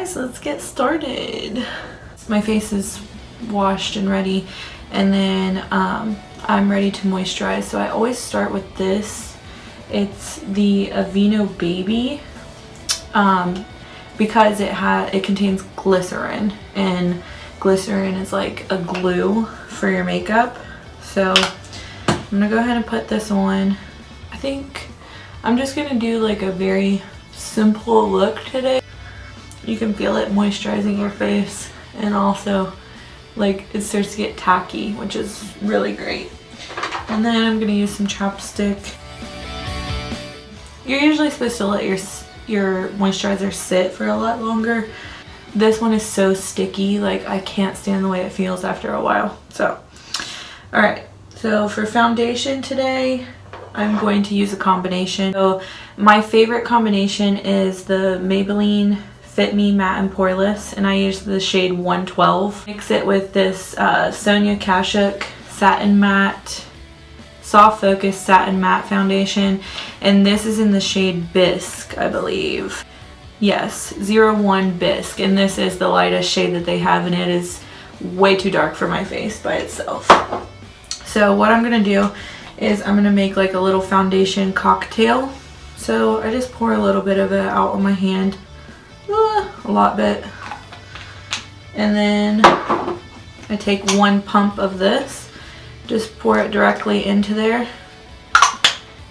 guys, let's get started. My face is washed and ready, and then I'm ready to moisturize. So I always start with this. It's the Aveeno Baby because it contains glycerin, and glycerin is like a glue for your makeup. So I'm gonna go ahead and put this on. I think I'm just gonna do like a very simple look today. You can feel it moisturizing your face, and also like it starts to get tacky, which is really great. And then I'm gonna use some chapstick. You're usually supposed to let your moisturizer sit for a lot longer. This one is so sticky, like I can't stand the way it feels after a while. So, alright, so for foundation today, I'm going to use a combination. So my favorite combination is the Maybelline Fit Me Matte and Poreless, and I use the shade 112. Mix it with this Sonia Kashuk Satin Matte, Soft Focus Satin Matte Foundation, and this is in the shade Bisque, I believe. Yes, 01 Bisque, and this is the lightest shade that they have, and it is way too dark for my face by itself. So what I'm gonna do is I'm gonna make like a little foundation cocktail. So I just pour a little bit of it out on my hand, a lot bit, and then I take one pump of this, just pour it directly into there,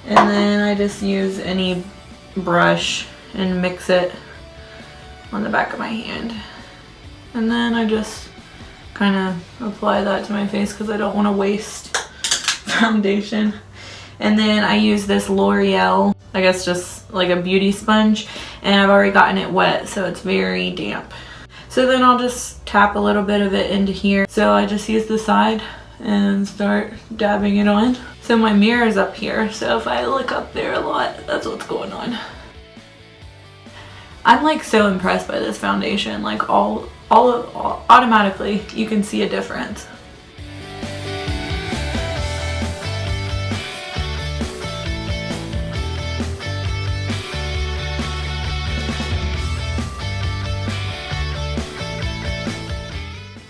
and then I just use any brush and mix it on the back of my hand, and then I just kind of apply that to my face because I don't want to waste foundation. And then I use this L'Oreal, I guess just like a beauty sponge, and I've already gotten it wet, so it's very damp. So then I'll just tap a little bit of it into here. So I just use the side and start dabbing it on. So my mirror is up here, so if I look up there a lot, that's what's going on. I'm like so impressed by this foundation, like all automatically you can see a difference.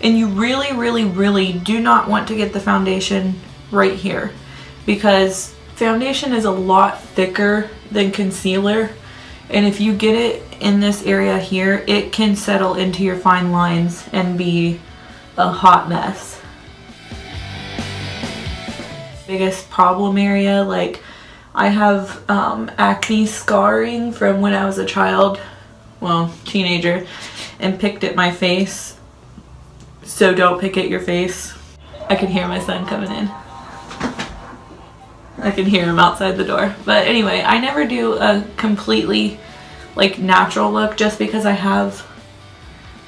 And you really do not want to get the foundation right here, because foundation is a lot thicker than concealer, and if you get it in this area here, it can settle into your fine lines and be a hot mess. Biggest problem area, like I have acne scarring from when I was a child, well, teenager, and picked at my face. So don't pick at your face. I can hear my son coming in. I can hear him outside the door. But anyway, I never do a completely like natural look just because I have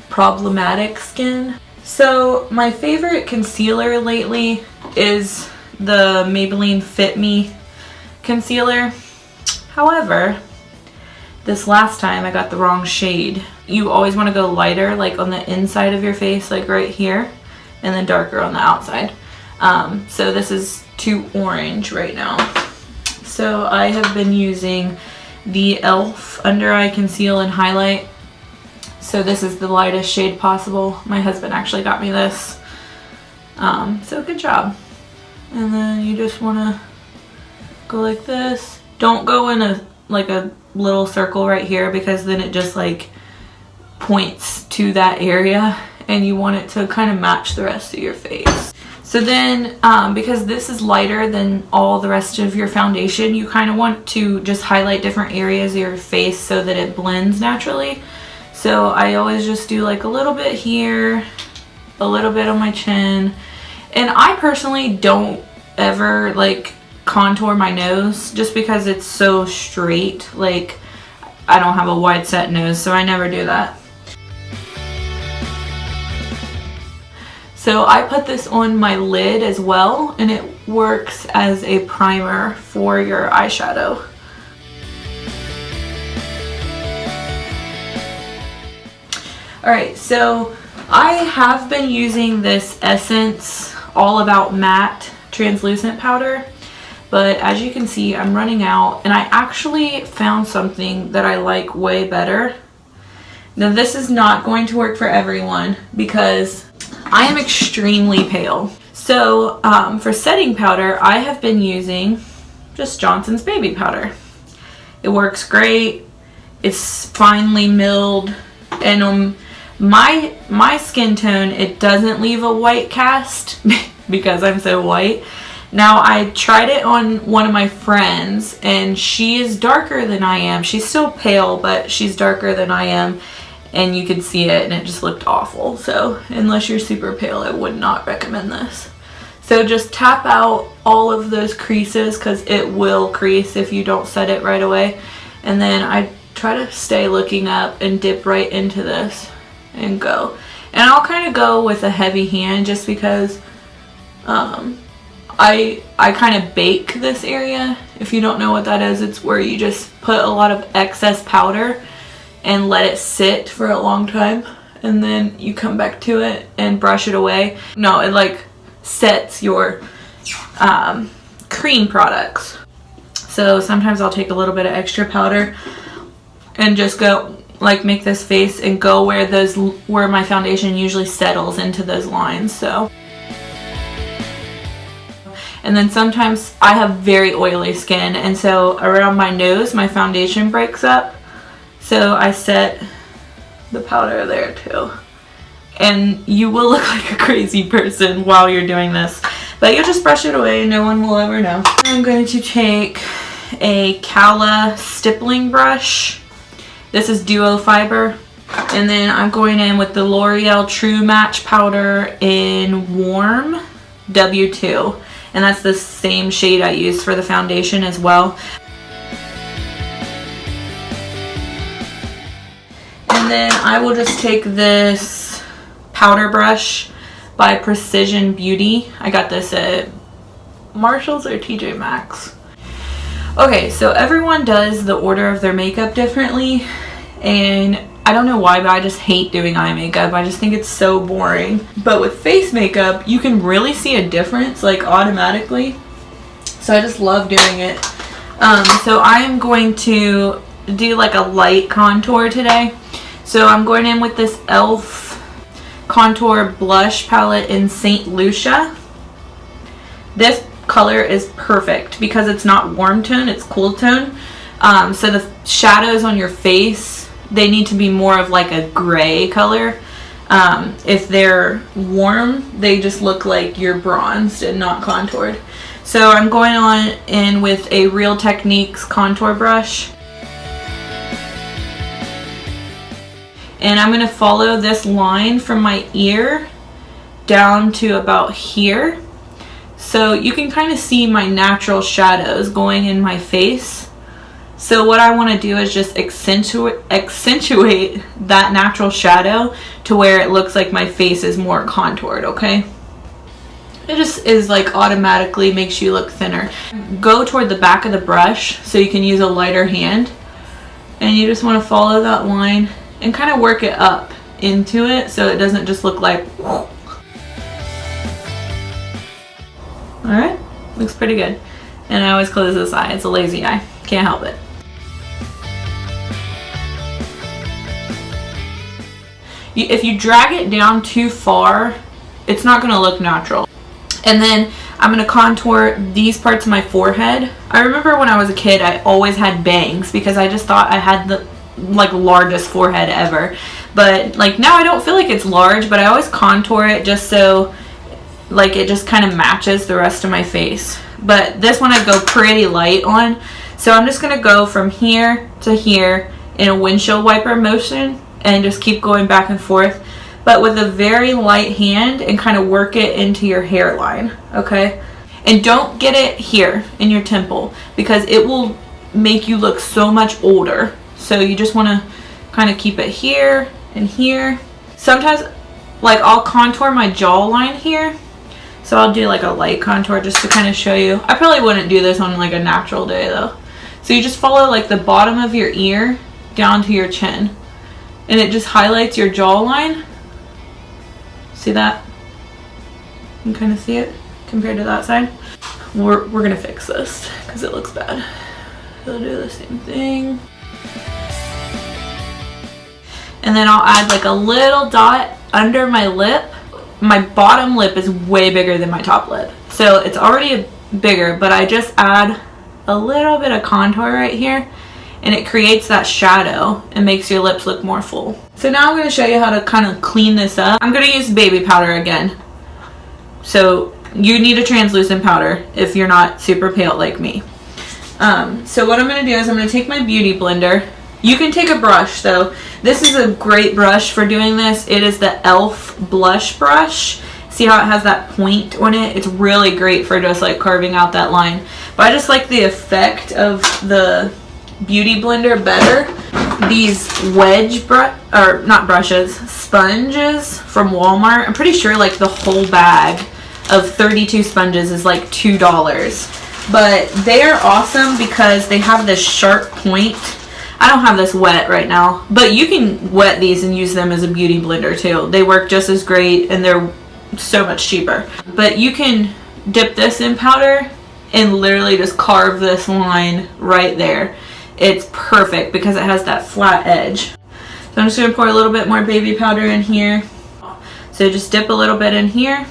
problematic skin. So my favorite concealer lately is the Maybelline Fit Me concealer. However, this last time I got the wrong shade. You always want to go lighter, like on the inside of your face, like right here, and then darker on the outside. So this is too orange right now. So I have been using the e.l.f. Under Eye Conceal and Highlight. So this is the lightest shade possible. My husband actually got me this. So good job. And then you just want to go like this. Don't go in a little circle right here, because then it just like points to that area, and you want it to kind of match the rest of your face. So then because this is lighter than all the rest of your foundation, you kind of want to just highlight different areas of your face so that it blends naturally. So I always just do like a little bit here, a little bit on my chin, and I personally don't ever like contour my nose just because it's so straight. Like I don't have a wide set nose, so I never do that. So I put this on my lid as well, and it works as a primer for your eyeshadow. Alright, so I have been using this Essence All About Matte translucent powder, but as you can see, I'm running out, and I actually found something that I like way better. Now this is not going to work for everyone because I am extremely pale. So for setting powder, I have been using just Johnson's baby powder. It works great. It's finely milled, and my skin tone, it doesn't leave a white cast because I'm so white. Now I tried it on one of my friends, and she is darker than I am. She's still pale, but she's darker than I am, and you could see it, and it just looked awful. So unless you're super pale, I would not recommend this. So just tap out all of those creases because it will crease if you don't set it right away. And then I try to stay looking up and dip right into this and go. And I'll kind of go with a heavy hand just because I kind of bake this area. If you don't know what that is, it's where you just put a lot of excess powder and let it sit for a long time, and then you come back to it and brush it away. No, it like sets your cream products. So sometimes I'll take a little bit of extra powder and just go like make this face and go where my foundation usually settles into those lines. So, and then sometimes I have very oily skin, and so around my nose my foundation breaks up, so I set the powder there too. And you will look like a crazy person while you're doing this, but you'll just brush it away, no one will ever know. I'm going to take a Cala stippling brush. This is duo fiber, and then I'm going in with the L'Oreal True Match powder in Warm W2, and that's the same shade I use for the foundation as well. And then I will just take this powder brush by Precision Beauty. I got this at Marshall's or TJ Maxx. Okay, so everyone does the order of their makeup differently, and I don't know why, but I just hate doing eye makeup. I just think it's so boring. But with face makeup, you can really see a difference, like automatically. So I just love doing it. So I'm going to do like a light contour today. So I'm going in with this e.l.f. contour blush palette in St. Lucia. This color is perfect because it's not warm tone, it's cool tone. So the shadows on your face, they need to be more of like a gray color. If they're warm, they just look like you're bronzed and not contoured. So I'm going on in with a Real Techniques contour brush. And I'm going to follow this line from my ear down to about here. So you can kind of see my natural shadows going in my face. So what I want to do is just accentuate that natural shadow to where it looks like my face is more contoured, okay? It just is like automatically makes you look thinner. Go toward the back of the brush so you can use a lighter hand. And you just want to follow that line and kind of work it up into it so it doesn't just look like whoa. Alright, looks pretty good. And I always close this eye, it's a lazy eye, can't help it. If you drag it down too far, it's not going to look natural. And then I'm going to contour these parts of my forehead. I remember when I was a kid, I always had bangs because I just thought I had the like largest forehead ever. But like now I don't feel like it's large, but I always contour it just so like it just kind of matches the rest of my face. But this one I go pretty light on. So I'm just going to go from here to here in a windshield wiper motion and just keep going back and forth, but with a very light hand, and kind of work it into your hairline, okay? And don't get it here in your temple because it will make you look so much older. So you just want to kind of keep it here and here. Sometimes like I'll contour my jawline here. So I'll do like a light contour just to kind of show you. I probably wouldn't do this on like a natural day though. So you just follow like the bottom of your ear down to your chin. And it just highlights your jawline. See that? You can kind of see it compared to that side. We're gonna fix this because it looks bad. So I'll do the same thing. And then I'll add like a little dot under my lip. My bottom lip is way bigger than my top lip, so it's already bigger, but I just add a little bit of contour right here, and it creates that shadow and makes your lips look more full. So now I'm going to show you how to kind of clean this up. I'm going to use baby powder again. So you need a translucent powder if you're not super pale like me. So what I'm going to do is I'm going to take my beauty blender. You can take a brush though. This is a great brush for doing this. It is the e.l.f. blush brush. See how it has that point on it? It's really great for just like carving out that line. But I just like the effect of the beauty blender better. These sponges from Walmart. I'm pretty sure like the whole bag of 32 sponges is like $2. But they are awesome because they have this sharp point. I don't have this wet right now, but you can wet these and use them as a beauty blender too. They work just as great and they're so much cheaper. But you can dip this in powder and literally just carve this line right there. It's perfect because it has that flat edge. So I'm just going to pour a little bit more baby powder in here. So just dip a little bit in here,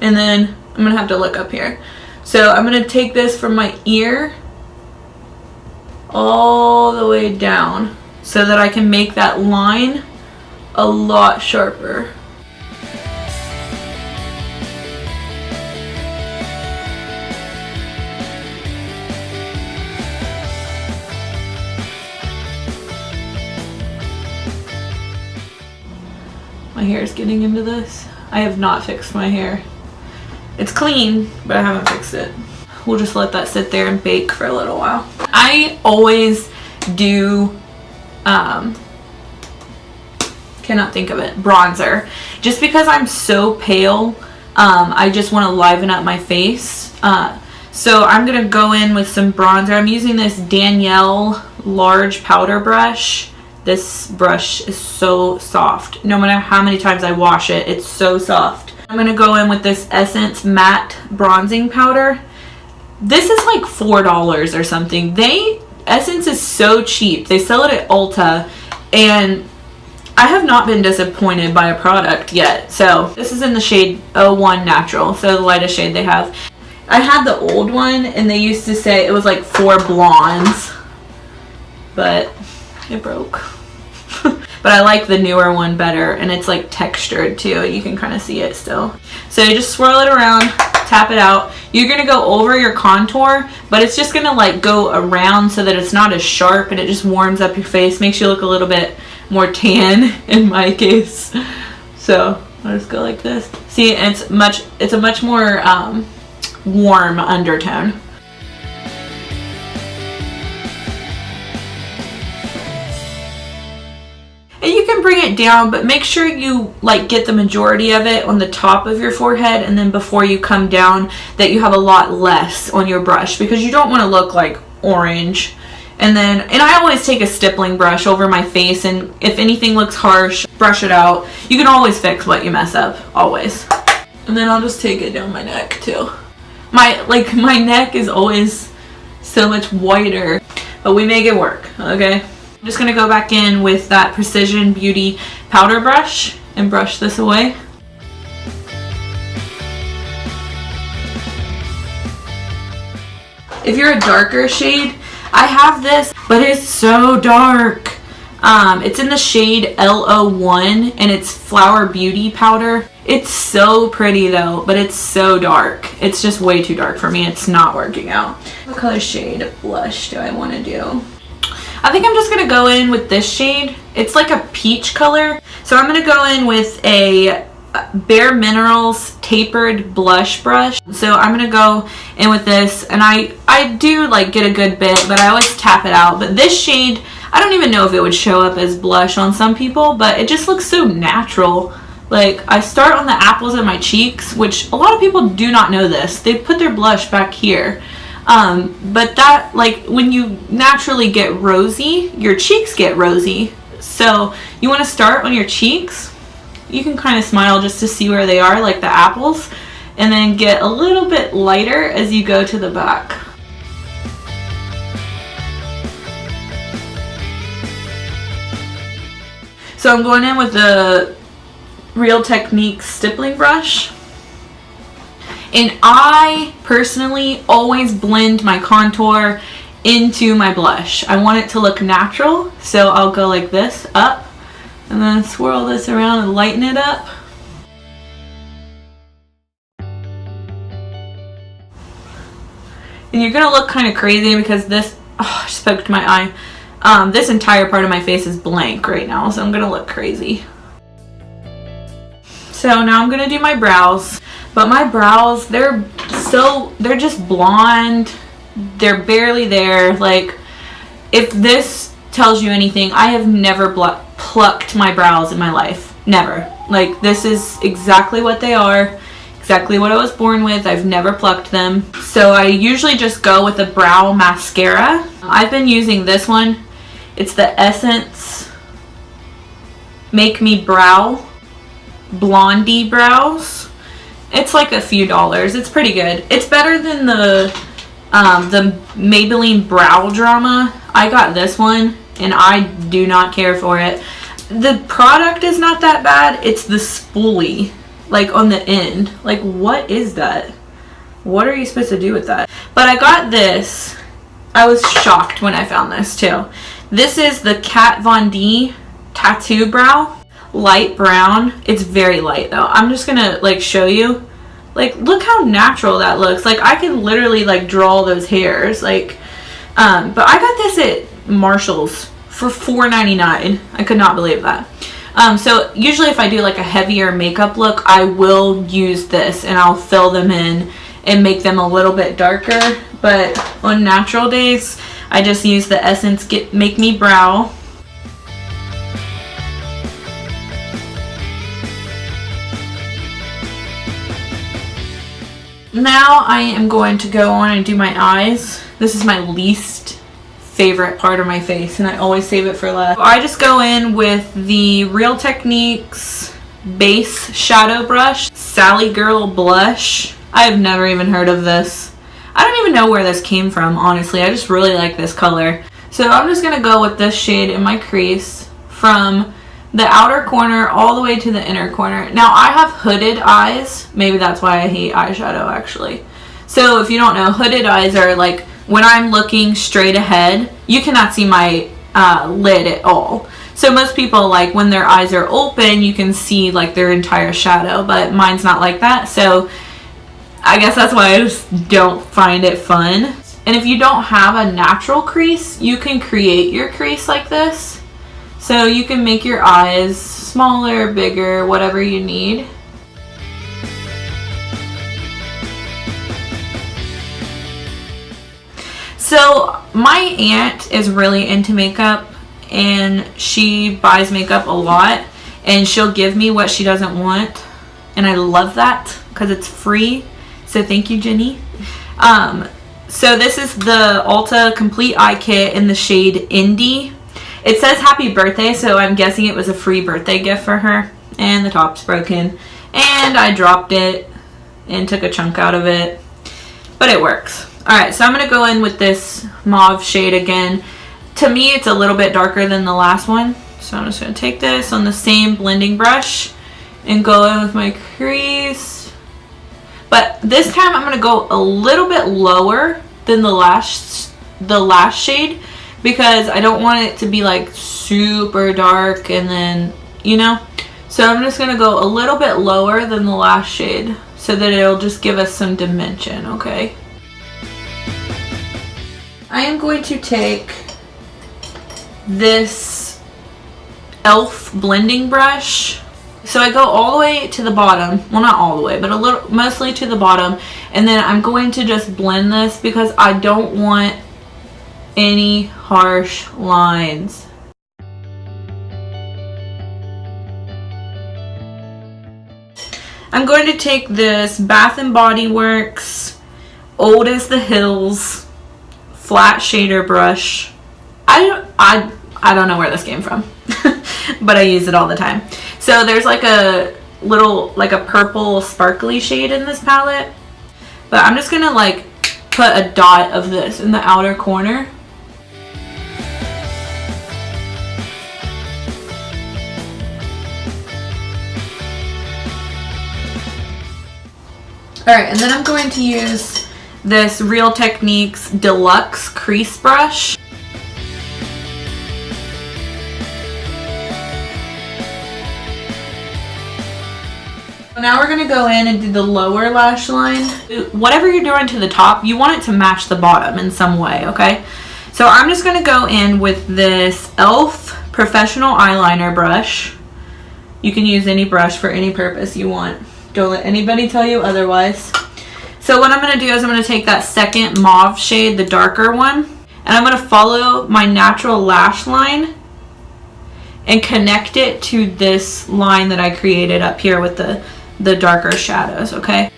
and then I'm going to have to look up here. So I'm going to take this from my ear all the way down so that I can make that line a lot sharper. My hair is getting into this. I have not fixed my hair. It's clean, but I haven't fixed it. We'll just let that sit there and bake for a little while. I always do, cannot think of it, bronzer. Just because I'm so pale, I just want to liven up my face. So I'm going to go in with some bronzer. I'm using this Danielle large powder brush. This brush is so soft. No matter how many times I wash it, it's so soft. I'm going to go in with this Essence Matte Bronzing Powder. This is like $4 or something. Essence is so cheap. They sell it at Ulta, and I have not been disappointed by a product yet. So this is in the shade 01 Natural, so the lightest shade they have. I had the old one, and they used to say it was like for blondes, but it broke. But I like the newer one better, and it's like textured too. You can kind of see it still. So you just swirl it around, tap it out. You're gonna go over your contour, but it's just gonna like go around so that it's not as sharp, and it just warms up your face, makes you look a little bit more tan in my case. So I'll just go like this. See, it's a much more warm undertone. And you can bring it down, but make sure you like get the majority of it on the top of your forehead, and then before you come down that you have a lot less on your brush, because you don't want to look like orange. And I always take a stippling brush over my face, and if anything looks harsh, brush it out. You can always fix what you mess up, always. And then I'll just take it down my neck too. My neck is always so much whiter, but we make it work, okay? I'm just going to go back in with that Precision Beauty powder brush and brush this away. If you're a darker shade, I have this, but it's so dark. It's in the shade L01, and it's Flower Beauty powder. It's so pretty though, but it's so dark. It's just way too dark for me. It's not working out. What color shade of blush do I want to do? I think I'm just going to go in with this shade. It's like a peach color. So I'm going to go in with a Bare Minerals tapered blush brush. So I'm going to go in with this, and I do like get a good bit, but I always tap it out. But this shade, I don't even know if it would show up as blush on some people, but it just looks so natural. Like, I start on the apples of my cheeks, which a lot of people do not know this. They put their blush back here. But that, like, when you naturally get rosy, your cheeks get rosy. So you want to start on your cheeks. You can kind of smile just to see where they are, like the apples, and then get a little bit lighter as you go to the back. So I'm going in with the Real Techniques stippling brush. And I personally always blend my contour into my blush. I want it to look natural, so I'll go like this up and then swirl this around and lighten it up. And you're gonna look kind of crazy because this, oh, I just poked my eye. This entire part of my face is blank right now, so I'm gonna look crazy. So now I'm gonna do my brows. But my brows, they're just blonde. They're barely there. Like, if this tells you anything, I have never plucked my brows in my life. Never. Like, this is exactly what they are. Exactly what I was born with. I've never plucked them. So I usually just go with a brow mascara. I've been using this one. It's the Essence Make Me Brow Blondie Brows. It's like a few dollars. It's pretty good. It's better than the Maybelline Brow Drama. I got this one and I do not care for it. The product is not that bad. It's the spoolie, like on the end. Like, what is that? What are you supposed to do with that? But I got this. I was shocked when I found this too. This is the Kat Von D Tattoo Brow. Light brown. It's very light though. I'm just gonna like show you. Like, look how natural that looks. Like, I can literally like draw those hairs. Like, but I got this at Marshall's for $4.99. I could not believe that. So usually if I do like a heavier makeup look, I will use this and I'll fill them in and make them a little bit darker. But on natural days, I just use the Essence Make Me Brow. Now I am going to go on and do my eyes. This is my least favorite part of my face and I always save it for last. I just go in with the Real Techniques Base Shadow Brush, Sally Girl Blush. I have never even heard of this. I don't even know where this came from, honestly. I just really like this color. So I'm just gonna go with this shade in my crease from the outer corner all the way to the inner corner. Now I have hooded eyes. Maybe that's why I hate eyeshadow actually. So if you don't know, hooded eyes are like when I'm looking straight ahead, you cannot see my lid at all. So most people, like when their eyes are open, you can see like their entire shadow, but mine's not like that. So I guess that's why I just don't find it fun. And if you don't have a natural crease, you can create your crease like this. So you can make your eyes smaller, bigger, whatever you need. So my aunt is really into makeup and she buys makeup a lot and she'll give me what she doesn't want. And I love that because it's free. So thank you, Jenny. So this is the Ulta Complete Eye Kit in the shade Indie. It says happy birthday, so I'm guessing it was a free birthday gift for her. And the top's broken. And I dropped it and took a chunk out of it. But it works. Alright, so I'm going to go in with this mauve shade again. To me, it's a little bit darker than the last one. So I'm just going to take this on the same blending brush and go in with my crease. But this time I'm going to go a little bit lower than the last shade. Because I don't want it to be like super dark and then, you know. So I'm just going to go a little bit lower than the last shade so that it'll just give us some dimension, okay? I am going to take this e.l.f. blending brush. So I go all the way to the bottom. Well, not all the way, but a little, mostly to the bottom. And then I'm going to just blend this because I don't want any harsh lines. I'm going to take this Bath & Body Works Old as the Hills flat shader brush. I don't know where this came from, but I use it all the time. So there's like a little, like a purple sparkly shade in this palette, but I'm just gonna like put a dot of this in the outer corner. Alright, and then I'm going to use this Real Techniques Deluxe Crease Brush. Now we're going to go in and do the lower lash line. Whatever you're doing to the top, you want it to match the bottom in some way, okay? So I'm just going to go in with this e.l.f. Professional Eyeliner Brush. You can use any brush for any purpose you want. Don't let anybody tell you otherwise. So what I'm going to do is I'm going to take that second mauve shade, the darker one, and I'm going to follow my natural lash line and connect it to this line that I created up here with the darker shadows, okay?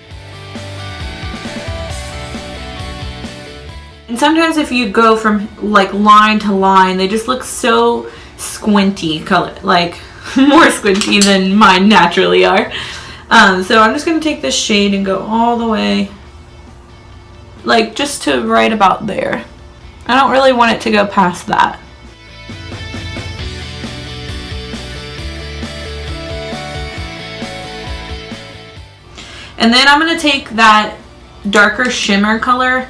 And sometimes if you go from like line to line, they just look so squinty color, like more squinty than mine naturally are. So I'm just going to take this shade and go all the way, like just to right about there. I don't really want it to go past that. And then I'm going to take that darker shimmer color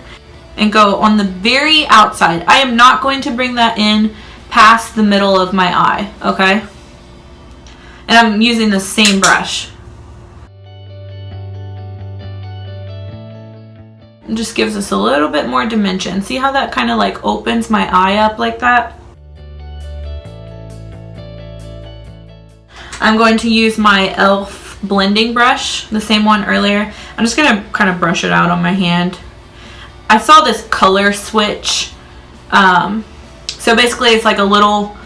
and go on the very outside. I am not going to bring that in past the middle of my eye, okay? And I'm using the same brush. It just gives us a little bit more dimension. See how that kind of like opens my eye up like that? I'm going to use my e.l.f. blending brush, the same one earlier. I'm just going to kind of brush it out on my hand. I saw this color switch. So basically it's like a little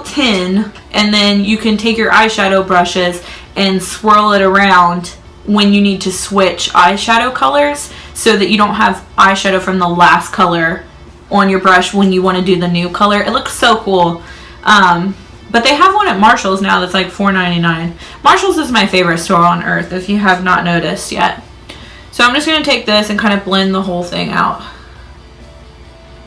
tin, and then you can take your eyeshadow brushes and swirl it around when you need to switch eyeshadow colors so that you don't have eyeshadow from the last color on your brush when you want to do the new color. It looks so cool. But they have one at Marshall's now that's like $4.99. Marshall's is my favorite store on earth if you have not noticed yet. So I'm just going to take this and kind of blend the whole thing out.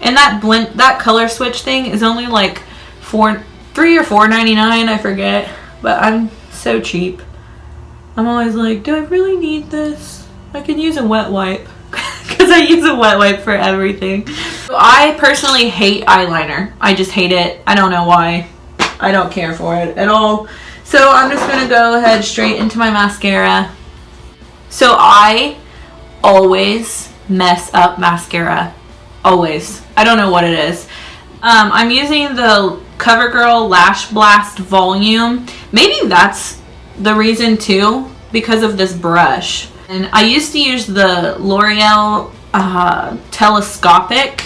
And that color switch thing is only like $3 or $4.99, I forget. But I'm so cheap. I'm always like, do I really need this? I could use a wet wipe. Because I use a wet wipe for everything. So I personally hate eyeliner. I just hate it. I don't know why. I don't care for it at all. So I'm just going to go ahead straight into my mascara. So I always mess up mascara. Always. I don't know what it is. I'm using the CoverGirl Lash Blast Volume. Maybe that's the reason too, because of this brush. And I used to use the L'Oreal Telescopic,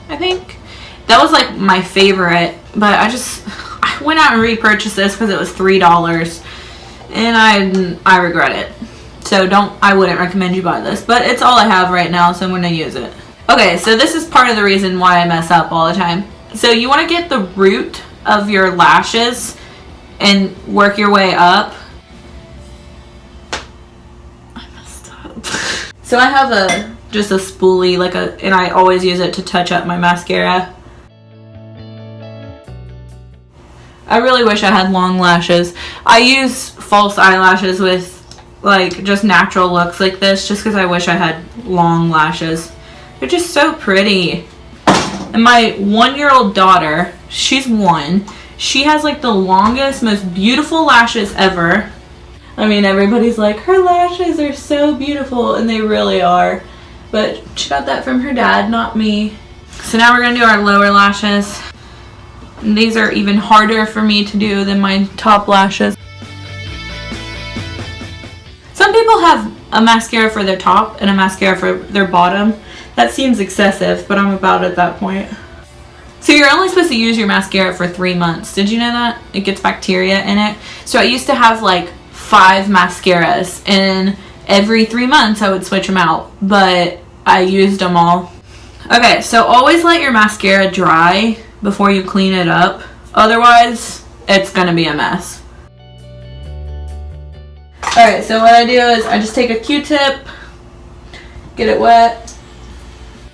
I think. That was like my favorite, but I went out and repurchased this because it was $3, and I regret it. So I wouldn't recommend you buy this, but it's all I have right now, so I'm going to use it. Okay, so this is part of the reason why I mess up all the time. So you want to get the root of your lashes and work your way up. I messed up. So I have just a spoolie, and I always use it to touch up my mascara. I really wish I had long lashes. I use false eyelashes with like just natural looks like this just because I wish I had long lashes. They're just so pretty. And my 1-year-old daughter, she's 1. She has like the longest, most beautiful lashes ever. I mean, everybody's like, her lashes are so beautiful, and they really are. But she got that from her dad, not me. So now we're going to do our lower lashes. And these are even harder for me to do than my top lashes. Some people have a mascara for their top and a mascara for their bottom. That seems excessive, but I'm about at that point. So you're only supposed to use your mascara for 3 months. Did you know that? It gets bacteria in it. So I used to have like 5 mascaras, and every 3 months I would switch them out, but I used them all. Okay, so always let your mascara dry before you clean it up. Otherwise, it's gonna be a mess. Alright, so what I do is I just take a Q-tip, get it wet.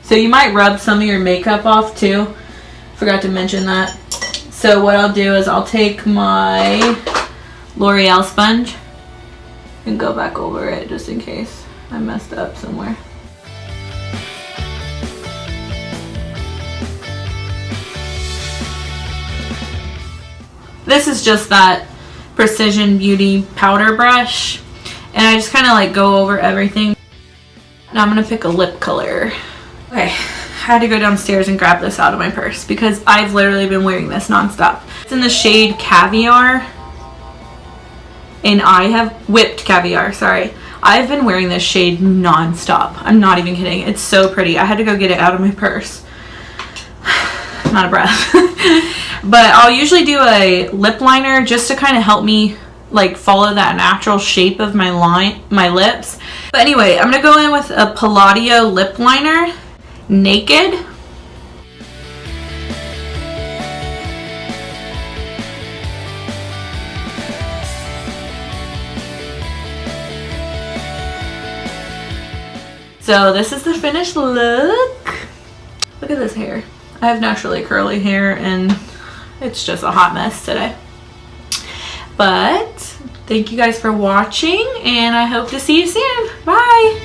So you might rub some of your makeup off too. Forgot to mention that. So what I'll do is I'll take my L'Oreal sponge and go back over it just in case I messed up somewhere. This is just that Precision Beauty powder brush, and I just kind of like go over everything. Now I'm gonna pick a lip color. Okay, I had to go downstairs and grab this out of my purse because I've literally been wearing this nonstop. It's in the shade Caviar, and I have Whipped Caviar, sorry. I've been wearing this shade nonstop. I'm not even kidding. It's so pretty. I had to go get it out of my purse. I'm out of breath. But I'll usually do a lip liner just to kind of help me like follow that natural shape of my lips. But anyway, I'm gonna go in with a Palladio lip liner, Naked. So this is the finished look. Look at this hair. I have naturally curly hair and it's just a hot mess today. But thank you guys for watching, and I hope to see you soon. Bye!